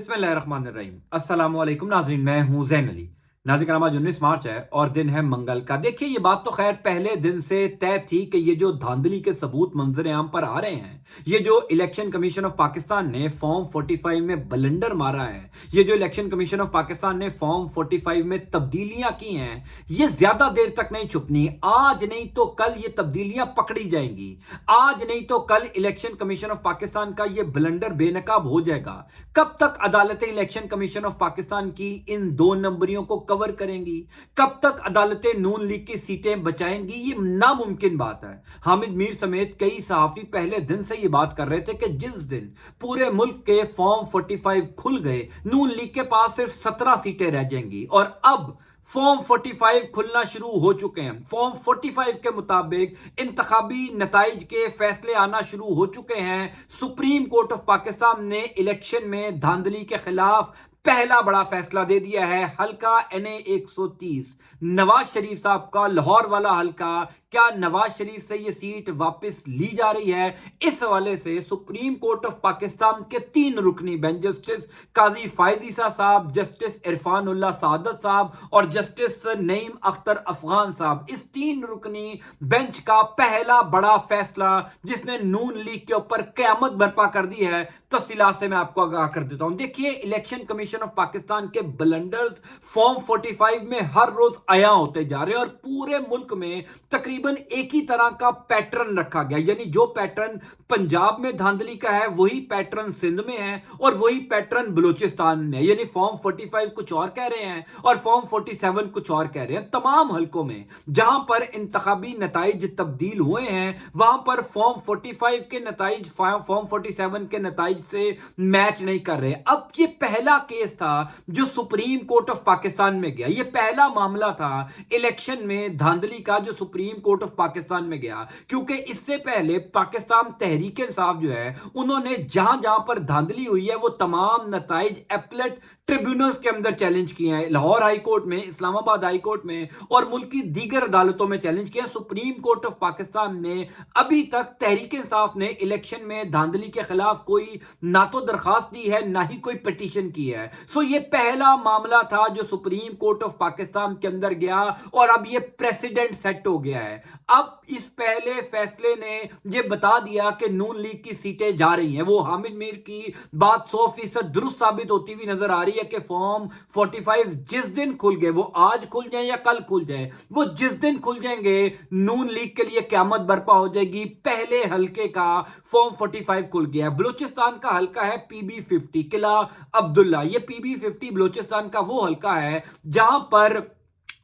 बिस्मिल्लाहिर्रहमानिर्रहीम। अस्सलामु अलैकुम नाज़रीन, मैं हूं जैन अली। नाज़रीन आज 19 मार्च है और दिन है मंगल का। देखिए ये बात तो खैर पहले दिन से तय थी कि ये जो धांधली के सबूत मंजर आम पर आ रहे हैं, ये जो इलेक्शन कमीशन ऑफ पाकिस्तान ने फॉर्म 45 में बलंडर मारा है, ये जो इलेक्शन कमीशन ऑफ पाकिस्तान ने फॉर्म 45 में तब्दीलियां की हैं, ये ज्यादा देर तक नहीं छुपनी। आज नहीं तो कल ये तब्दीलियां पकड़ी जाएंगी। आज नहीं तो कल इलेक्शन कमीशन ऑफ पाकिस्तान का ये बलंडर बेनकाब हो जाएगा। कब तक अदालतें इलेक्शन कमीशन ऑफ पाकिस्तान की इन दो नंबरियों को कवर करेंगी, कब तक अदालतें नून लीग की सीटें बचाएंगी, ये नामुमकिन बात है। हामिद मीर समेत कई सहाफी पहले दिन से ये बात कर रहे थे कि जिस दिन पूरे मुल्क के फॉर्म 45 खुल गए, नून लीग के पास सिर्फ 17 सीटें रह जाएंगी। और अब फॉर्म 45 खुलना शुरू हो चुके हैं। फॉर्म 45 के मुताबिक इंतखाबी नताइज के फैसले आना शुरू हो चुके हैं। सुप्रीम कोर्ट ऑफ पाकिस्तान ने इलेक्शन में धांधली के खिलाफ पहला बड़ा फैसला दे दिया है। हल्का NA 130 नवाज शरीफ साहब का लाहौर वाला हल्का, क्या नवाज शरीफ से ये सीट वापस ली जा रही है? इस हवाले से सुप्रीम कोर्ट ऑफ पाकिस्तान के 3 रुकनी बेंच, जस्टिस काजी फायजीसा साहब, जस्टिस इरफान उल्लाह सादत साहब और जस्टिस नईम अख्तर अफगान साहब, इस 3 रुकनी बेंच का पहला बड़ा फैसला जिसने नून लीग के ऊपर कयामत बर्पा कर दी है, तफसीलात से मैं आपको आगाह कर देता हूं। देखिए इलेक्शन कमीशन ऑफ पाकिस्तान के ब्लंडर्स फॉर्म 45 में हर रोज आया होते जा रहे हैं और पूरे मुल्क में तकरीबन एक ही तरह का पैटर्न रखा गया। यानी जो पैटर्न पंजाब में धांधली का है वही पैटर्न सिंध में है और वही पैटर्न बलूचिस्तान में है। यानी फॉर्म 45 कुछ और कह रहे हैं और फॉर्म 47 कुछ और कह रहे हैं। तमाम हलकों में जहां पर इंतखाबी नताइज तब्दील हुए हैं वहां पर फॉर्म 45 के नताइज फॉर्म 47 के नताइज से मैच नहीं कर रहे। अब ये पहला केस था जो सुप्रीम कोर्ट ऑफ पाकिस्तान में गया। ये पहला मामला था इलेक्शन में धांधली का जो सुप्रीम कोर्ट ऑफ पाकिस्तान में गया, क्योंकि इससे पहले पाकिस्तान तहरीक इंसाफ जो है उन्होंने जहां जहां पर धांधली हुई है वो तमाम नताइज एपलेट ट्रिब्यूनल्स के अंदर चैलेंज किए हैं। लाहौर हाई कोर्ट में, इस्लामाबाद हाई कोर्ट में और मुल्क की दीगर अदालतों में चैलेंज किया। सुप्रीम कोर्ट ऑफ पाकिस्तान ने अभी तक तहरीक इंसाफ ने इलेक्शन में धांधली के खिलाफ कोई ना तो दरखास्त दी है ना ही कोई पिटीशन की है। सो ये पहला मामला था जो सुप्रीम कोर्ट ऑफ पाकिस्तान के अंदर गया और अब ये प्रेसिडेंट सेट हो गया है। अब इस पहले फैसले ने ये बता दिया कि नून लीग की सीटें जा रही हैं। वो हामिद मीर की बात 100% दुरुस्त साबित होती हुई नजर आ रही है कि फॉर्म 45 जिस दिन खुल गए, वो आज खुल जाए या कल खुल जाए, वो जिस दिन खुल जाएंगे नून लीग के लिए क्यामत बर्पा हो जाएगी। पहले हल्के का फॉर्म 45 खुल गया। बलूचिस्तान का हल्का है PB50 किला अब्दुल्ला। ये PB50 बलूचिस्तान का वो हल्का है जहां पर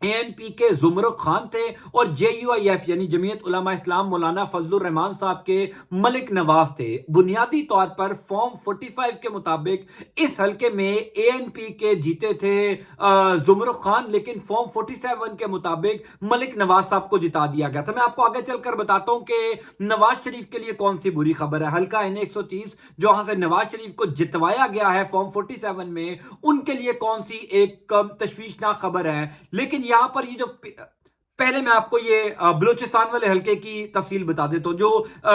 ANP के जुमरुक खान थे और JUIF यानी जमीयत उलमा इस्लाम मौलाना फजलुर रहमान साहब के मलिक नवाज थे। बुनियादी तौर पर फॉर्म 45 के मुताबिक इस हल्के में ANP के जीते थे जुमरुक खान, लेकिन फॉर्म 47 के मुताबिक मलिक नवाज साहब को जिता दिया गया था। मैं आपको आगे चलकर बताता हूं कि नवाज शरीफ के लिए कौन सी बुरी खबर है। हल्का NA 130 जहां से नवाज शरीफ को जितवाया गया है फॉर्म 47 में, उनके लिए कौन सी एक तशवीशनाक खबर है। लेकिन यहां पर ये जो पहले मैं आपको ये बलूचिस्तान वाले हल्के की तफसील बता देता हूं। जो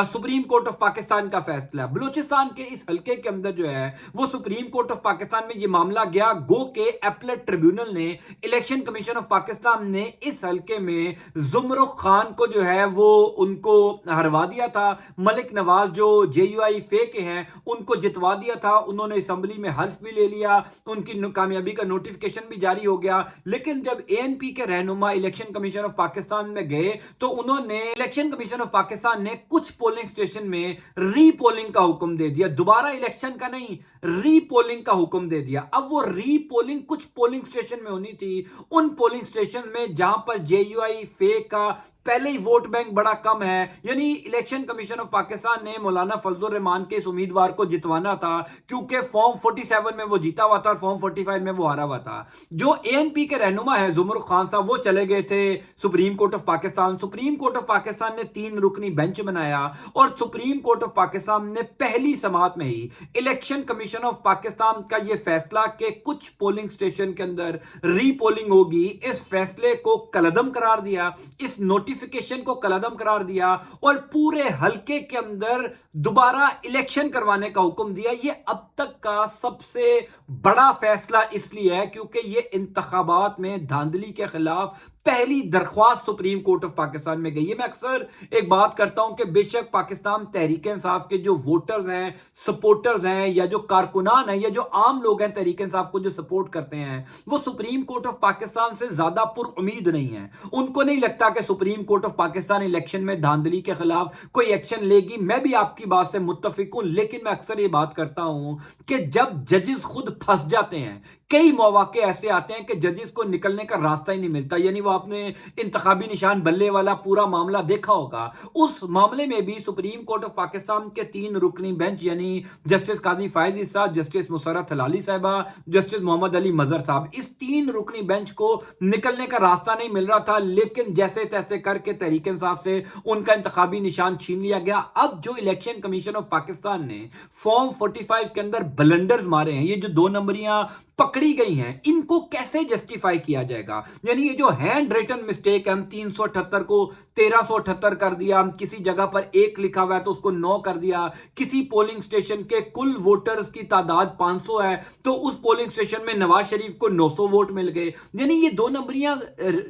सुप्रीम कोर्ट ऑफ पाकिस्तान का फैसला है, बलूचिस्तान के इस हल्के के अंदर जो है वो सुप्रीम कोर्ट ऑफ पाकिस्तान में ये मामला गया। गो के एपलेट ट्रिब्यूनल ने, इलेक्शन कमीशन ऑफ पाकिस्तान ने इस हल्के में जुमरुक खान को जो है वो उनको हरवा दिया था। मलिक नवाज जो JUIF के हैं उनको जितवा दिया था। उन्होंने असम्बली में हल्फ भी ले लिया, उनकी कामयाबी का नोटिफिकेशन भी जारी हो गया। लेकिन जब ANP के रहनुमा इलेक्शन कमीशन ऑफ पाकिस्तान में गए तो उन्होंने, इलेक्शन कमीशन ऑफ पाकिस्तान ने कुछ पोलिंग स्टेशन में रीपोलिंग का हुक्म दे दिया। दोबारा इलेक्शन का नहीं, रीपोलिंग का हुक्म दे दिया। अब वो रीपोलिंग कुछ पोलिंग स्टेशन में होनी थी, उन पोलिंग स्टेशन में जहां पर JUIF का पहले ही वोट बैंक बड़ा कम है। यानी इलेक्शन कमीशन ऑफ पाकिस्तान ने मौलाना फजलुर रहमान के इस उम्मीदवार को जितवाना था क्योंकि फॉर्म 47 में वो जीता हुआ था और फॉर्म 45 में वो हारा हुआ था। जो ANP के रहनुमा है जुमरुक खान साहब, वो चले गए थे supreme court of Pakistan. Supreme court of Pakistan ने 3 रुकनी बेंच बनाया और सुप्रीम कोर्ट ऑफ पाकिस्तान ने पहली समाअत में ही इलेक्शन कमीशन ऑफ पाकिस्तान का यह फैसला कि कुछ पोलिंग स्टेशन के अंदर रीपोलिंग होगी, इस फैसले को कलअदम करार दिया। इस नोटिफिकेशन नोटिफिकेशन को कलअदम करार दिया और पूरे हलके के अंदर दोबारा इलेक्शन करवाने का हुक्म दिया। यह अब तक का सबसे बड़ा फैसला इसलिए है क्योंकि यह इंतखाबात में धांधली के खिलाफ पहली दरख्वास्त सुप्रीम कोर्ट ऑफ पाकिस्तान में गई है। मैं अक्सर एक बात करता हूं कि बेशक पाकिस्तान तहरीक इंसाफ के जो वोटर्स हैं, सपोर्टर्स हैं, या जो कारकुनान हैं, या जो आम लोग हैं तहरीक इंसाफ को जो सपोर्ट करते हैं, वो सुप्रीम कोर्ट ऑफ पाकिस्तान से ज्यादा पुरुम्मीद नहीं है। उनको नहीं लगता कि supreme court of Pakistan election में धांधली के खिलाफ कोई एक्शन लेगी। मैं भी आपकी बात से मुत्तफिक हूं, लेकिन मैं अक्सर ये बात करता हूं कि जब जजेस खुद फंस जाते हैं, कई मौके ऐसे आते हैं कि जजेस को निकलने का रास्ता ही नहीं मिलता। यानी वो आपने इंतखाबी निशान बल्ले वाला पूरा मामला देखा होगा। उस मामले में भी सुप्रीम कोर्ट ऑफ पाकिस्तान के 3 रुकनी बेंच यानी जस्टिस काजी फायज इसा, जस्टिस मुशर्रफ हलाली साहिबा, जस्टिस मोहम्मद अली मजहर साहब, इस 3 रुकनी बेंच को निकलने का रास्ता नहीं मिल रहा था। लेकिन जैसे तैसे करके तहरीक इंसाफ से उनका इंतखाबी निशान छीन लिया गया। अब जो इलेक्शन कमीशन ऑफ पाकिस्तान ने फॉर्म 45 के अंदर ब्लंडर्स मारे हैं, ये जो 2 नंबरियां पकड़ी गई हैं, इनको कैसे जस्टिफाई किया जाएगा? यानी ये जो हैंड रिटन मिस्टेक, हम 378 को 1378 कर दिया, किसी जगह पर 1 लिखा हुआ है तो उसको 9 कर दिया, किसी पोलिंग स्टेशन के कुल वोटर्स की तादाद 500 है तो उस पोलिंग स्टेशन में नवाज शरीफ को 900 वोट मिल गए। यानी ये 2 नंबरियां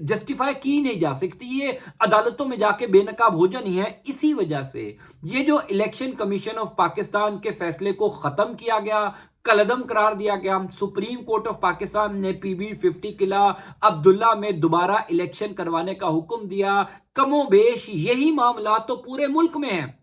जस्टिफाई की नहीं जा सकती, ये अदालतों में जाके बेनकाब हो जानी है। इसी वजह से ये जो इलेक्शन कमीशन ऑफ पाकिस्तान के फैसले को खत्म किया गया, कलदम करार दिया गया। सुप्रीम कोर्ट ऑफ पाकिस्तान ने पीबी 50 किला अब्दुल्ला में दोबारा इलेक्शन करवाने का हुक्म दिया। कमोबेश यही मामला तो पूरे मुल्क में है।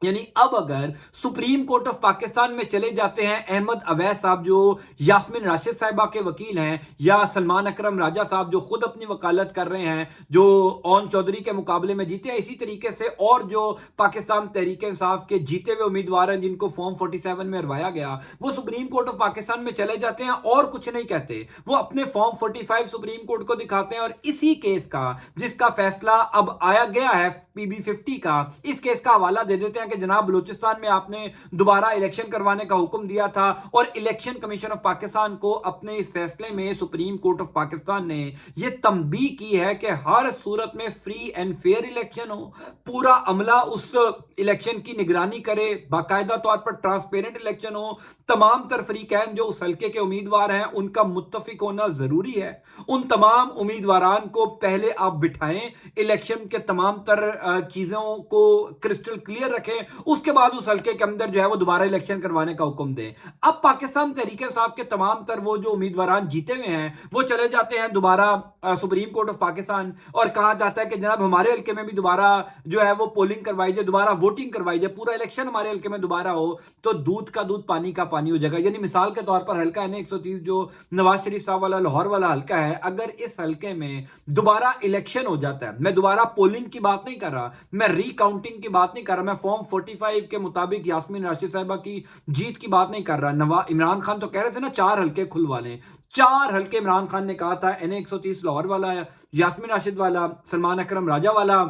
यानी अब अगर सुप्रीम कोर्ट ऑफ पाकिस्तान में चले जाते हैं अहमद अवैस साहब जो यास्मीन राशिद साहिबा के वकील हैं, या सलमान अकरम राजा साहब जो खुद अपनी वकालत कर रहे हैं, जो ओन चौधरी के मुकाबले में जीते हैं, इसी तरीके से और जो पाकिस्तान तहरीक इंसाफ के जीते हुए उम्मीदवार हैं जिनको फॉर्म 47 में हरवाया गया, वो सुप्रीम कोर्ट ऑफ पाकिस्तान में चले जाते हैं और कुछ नहीं कहते। वो अपने फॉर्म 45 सुप्रीम कोर्ट को दिखाते हैं और इसी केस का, जिसका फैसला अब आया गया है पीबी 50 का, इस केस का हवाला दे देते हैं कि जनाब बलूचिस्तान में आपने दोबारा इलेक्शन करवाने का हुक्म दिया था और इलेक्शन कमीशन ऑफ पाकिस्तान को अपने इस फैसले में सुप्रीम कोर्ट ऑफ पाकिस्तान ने यह तंबीह की है कि हर सूरत में फ्री एंड फेयर इलेक्शन हो, पूरा अमला उस इलेक्शन की निगरानी करे, बाकायदा तौर पर ट्रांसपेरेंट इलेक्शन हो, तमाम तर फरीकैन जो उस हल्के के उम्मीदवार हैं उनका मुत्तफिक होना जरूरी है। उन तमाम उम्मीदवारान को पहले आप बिठाएं, इलेक्शन के तमाम तर चीजों को क्रिस्टल क्लियर रखें, उसके बाद उस हल्के के अंदर जो है वो दोबारा इलेक्शन करवाने का हुक्म दें। अब पाकिस्तान तहरीक इंसाफ के तमाम तर वो जो उम्मीदवारान जीते हुए हैं वो चले जाते हैं दोबारा सुप्रीम कोर्ट ऑफ पाकिस्तान और कहा जाता है कि जनाब हमारे हल्के में भी दोबारा जो है वो पोलिंग करवाई जाए, दोबारा वोटिंग करवाई जाए, पूरा इलेक्शन हमारे हल्के में दोबारा हो। तो दूध का दूध पानी का पानी हो जाएगा। यानी मिसाल के तौर पर हल्का है ना 130 जो नवाज शरीफ साहब वाला लाहौर वाला हल्का है, अगर इस हल्के में दोबारा इलेक्शन हो जाता है, मैं दोबारा पोलिंग की बात नहीं कर रहा, मैं रिकाउंटिंग की बात नहीं कर रहा, मैं फॉर्म 45 के मुताबिक यास्मीन राशिद साहिबा की जीत की बात नहीं कर रहा। इमरान खान तो कह रहे थे ना 4 हल्के खुलवा लें, 4 हल्के इमरान खान ने कहा था, एन 130 लाहौर वाला, यास्मीन राशिद वाला, सलमान अकरम राजा वाला,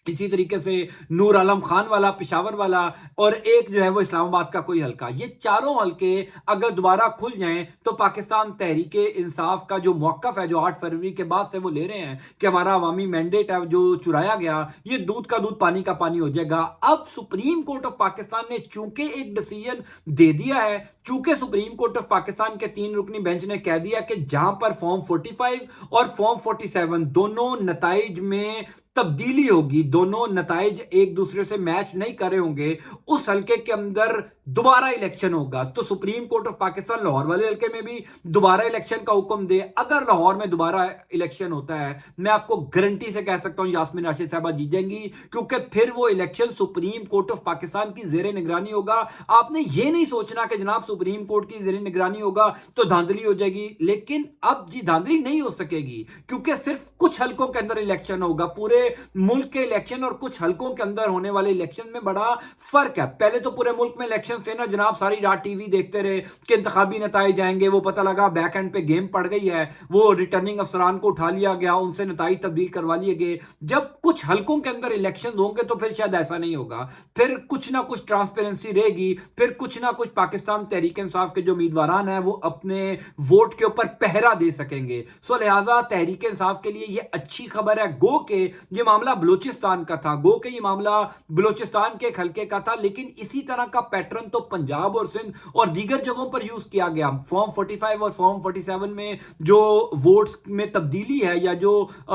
इसी तरीके से नूर आलम खान वाला पेशावर वाला, और एक जो है वो इस्लामाबाद का कोई हल्का। ये चारों हल्के अगर दोबारा खुल जाएं तो पाकिस्तान तहरीक इंसाफ का जो मौकफ है जो 8 फरवरी के बाद से वो ले रहे हैं कि हमारा अवामी मैंडेट है जो चुराया गया, ये दूध का दूध पानी का पानी हो जाएगा। अब सुप्रीम कोर्ट ऑफ पाकिस्तान ने चूंकि एक डिसीजन दे दिया है, चूंकि सुप्रीम कोर्ट ऑफ पाकिस्तान के 3 रुकनी बेंच ने कह दिया कि जहां पर फॉर्म 45 और फॉर्म 47 दोनों नताइज में तब्दीली होगी, दोनों नताइज एक दूसरे से मैच नहीं कर रहे होंगे, उस हल्के के अंदर दोबारा इलेक्शन होगा। तो supreme court of Pakistan Lahore वाले हल्के में भी दोबारा इलेक्शन का हुक्म दे। अगर लाहौर में दोबारा इलेक्शन होता है, मैं आपको गारंटी से कह सकता हूं यास्मीन राशिद साहबा जीत जाएंगी, क्योंकि फिर वो election supreme court of Pakistan की जेर निगरानी होगा। आपने ये नहीं सोचना कि जनाब सुप्रीम कोर्ट की जेर निगरानी होगा तो धांधली हो जाएगी, लेकिन अब जी धांधली नहीं हो सकेगी क्योंकि सिर्फ कुछ हल्कों के अंदर इलेक्शन होगा। पूरे मुल्क के इलेक्शन और कुछ हल्कों के अंदर होने वाले इलेक्शन में बड़ा फर्क है। पहले तो पूरे मुल्क में इलेक्शन से ना जनाब सारी रात टीवी देखते रहे कि इंतखाबी नताइज जाएंगे, वो पता लगा बैक एंड पे गेम पड़ गई है, वो रिटर्निंग अफसरान को उठा लिया गया, उनसे नताइज तब्दील करवा लिए गए। जब कुछ हल्कों के अंदर इलेक्शन होंगे तो फिर शायद ऐसा नहीं होगा, फिर कुछ ना कुछ ट्रांसपेरेंसी रहेगी, फिर कुछ ना कुछ पाकिस्तान तहरीक इंसाफ के जो उम्मीदवारान हैं वो अपने वोट के ऊपर पहरा दे सकेंगे। सो लिहाजा तहरीक इंसाफ के लिए यह अच्छी खबर है, गो के ये मामला बलूचिस्तान का था, गो के ये मामला बलूचिस्तान के एक हल्के का था, लेकिन इसी तरह का पैटर्न तो पंजाब और सिंध और दीगर जगहों पर यूज किया गया। फॉर्म 45 और फॉर्म 47 में जो वोट्स में तब्दीली है या जो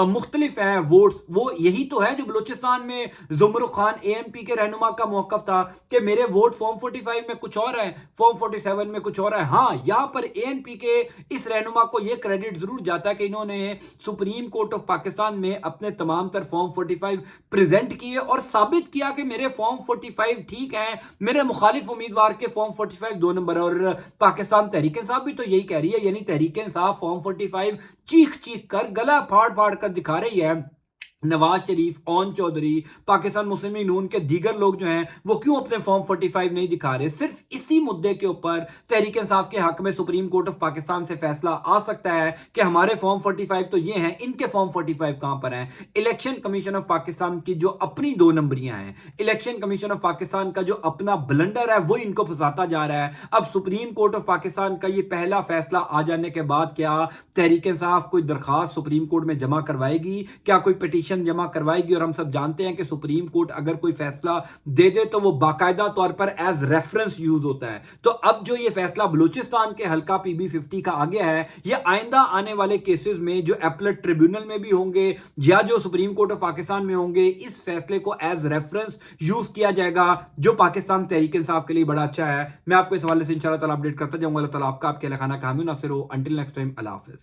मुख्तलिफ है वोट्स, वो यही तो है जो बलूचिस्तान में जुमर खान एएमपी के रहनुमा का मौकफ था कि मेरे वोट फॉर्म 45 में कुछ और है, फॉर्म 47 में कुछ और है। हाँ, यहां पर एएनपी के इस रहनुमा को यह क्रेडिट जरूर जाता है कि इन्होंने सुप्रीम कोर्ट ऑफ पाकिस्तान में अपने तमाम तर फॉर्म 45 प्रेजेंट किए और साबित किया कि मेरे फॉर्म 45 ठीक है, मेरे मुखालिफ उम्मीदवार के फॉर्म 45 2 नंबर। और पाकिस्तान तहरीक इंसाफ भी तो यही कह रही है, यानी तहरीक इंसाफ फॉर्म 45 चीख चीख कर गला फाड़ फाड़ कर दिखा रही है नवाज शरीफ, ओन चौधरी, पाकिस्तान मुस्लिम लीग नून के दीगर लोग जो हैं वो क्यों अपने फॉर्म 45 नहीं दिखा रहे। सिर्फ इसी मुद्दे के ऊपर तहरीक इंसाफ के हक में सुप्रीम कोर्ट ऑफ पाकिस्तान से फैसला आ सकता है कि हमारे फॉर्म 45 तो ये हैं, इनके फॉर्म 45 कहां पर हैं। इलेक्शन कमीशन ऑफ पाकिस्तान की जो अपनी 2 नंबरियां हैं, इलेक्शन कमीशन ऑफ पाकिस्तान का जो अपना ब्लंडर है वो इनको फंसाता जा रहा है। अब सुप्रीम कोर्ट ऑफ पाकिस्तान का ये पहला फैसला आ जाने के बाद क्या तहरीक इंसाफ कोई दरखास्त सुप्रीम कोर्ट में जमा करवाएगी, क्या कोई पिटीशन जमा करवाएगी। और हम सब जानते हैं कि सुप्रीम कोर्ट अगर कोई फैसला दे दे तो वो बाकायदा तौर पर एज रेफरेंस यूज होता है। तो अब जो ये फैसला बलूचिस्तान के हल्का पीबी 50 का आ गया है, ये आइंदा आने वाले केसेस में जो एपलेट ट्रिब्यूनल में भी होंगे या जो सुप्रीम कोर्ट ऑफ पाकिस्तान में होंगे, इस फैसले को एज रेफरेंस यूज किया जाएगा, जो पाकिस्तान तहरीक इंसाफ के लिए बड़ा अच्छा है। मैं आपको इस हवाले से इंशाल्लाह ताला अपडेट करता जाऊंगा। अल्लाह ताला आपका आपके खाना कामयाब नासिर हो। अंटिल नेक्स्ट टाइम, अल्लाह हाफिज।